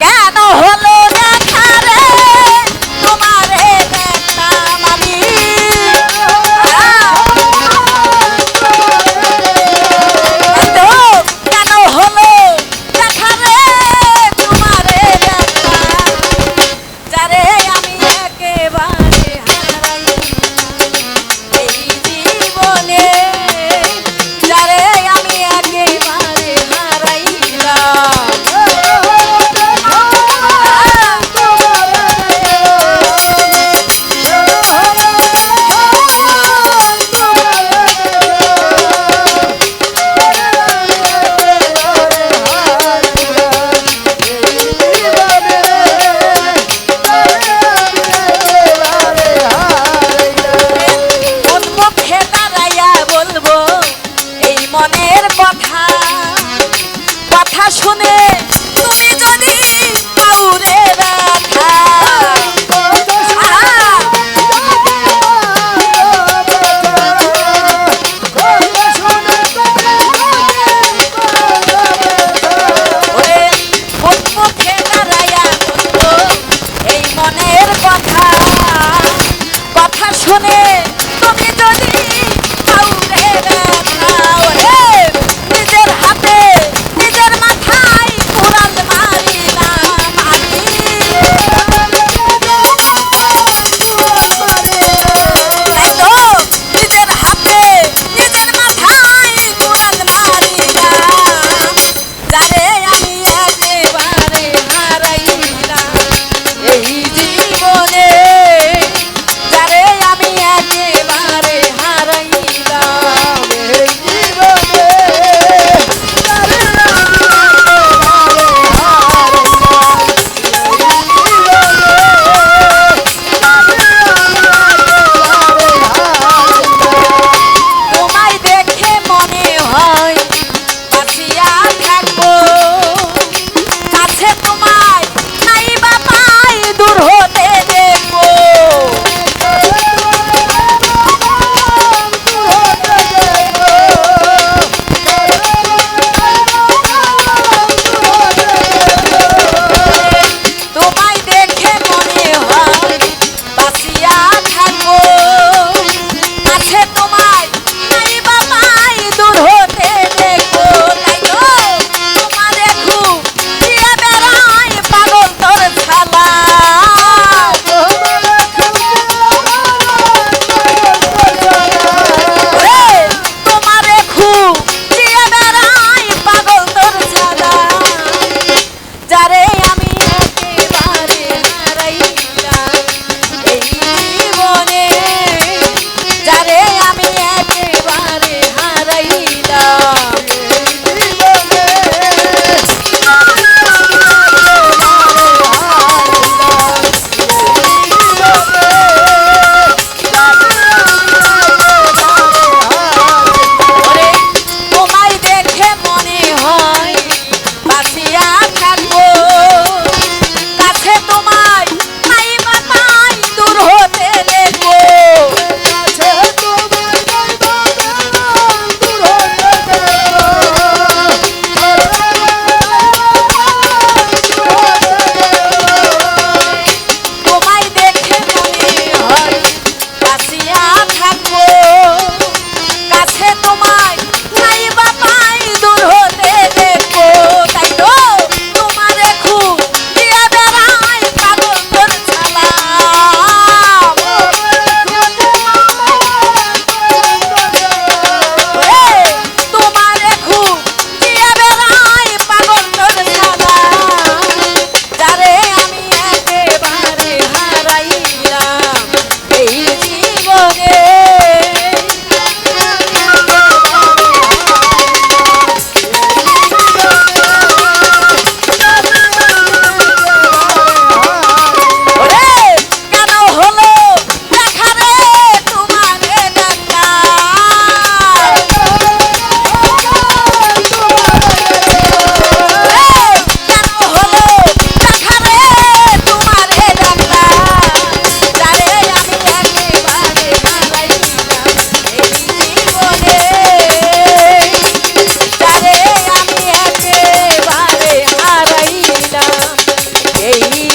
কেন হলো দেখা রে তোমারে দেখতাম আমি কেন হলো দেখা রে তোমারে দেখতাম যারে আমি একেবারে হারাই এই জীবনে যারে আমি একেবারে হারাইলাম মনের কথা কথা শুনে তুমি যদি কাউরে ব্যথা মুখে দাঁড়াইয়া বলবো এই মনের কথা কথা শুনে তুমি যদি কাউরে ব্যথা নিজের হাতে নিজের মাথায় কুড়াল মারিলাম আমি তাই তো নিজের হাতে নিজের মাথায় কুড়াল মারিলাম যারে আমি একেবারে হারাইলাম এই জীবনে যারে আমি একেবারে হারাইলাম এই জীবনে তোমায় দেখে মনে হয় বাঁচিয়া থাকবো কাছে তোমায় নাই বা পাই দূর হতে দেখবো তোমায় দেখে মনে হয় বাঁচিয়া থাকবো কাছে তোমায় নাই বা পাই দূর হতে দেখবো তাই তো তোমারে খুব দিয়ে বেড়াই এই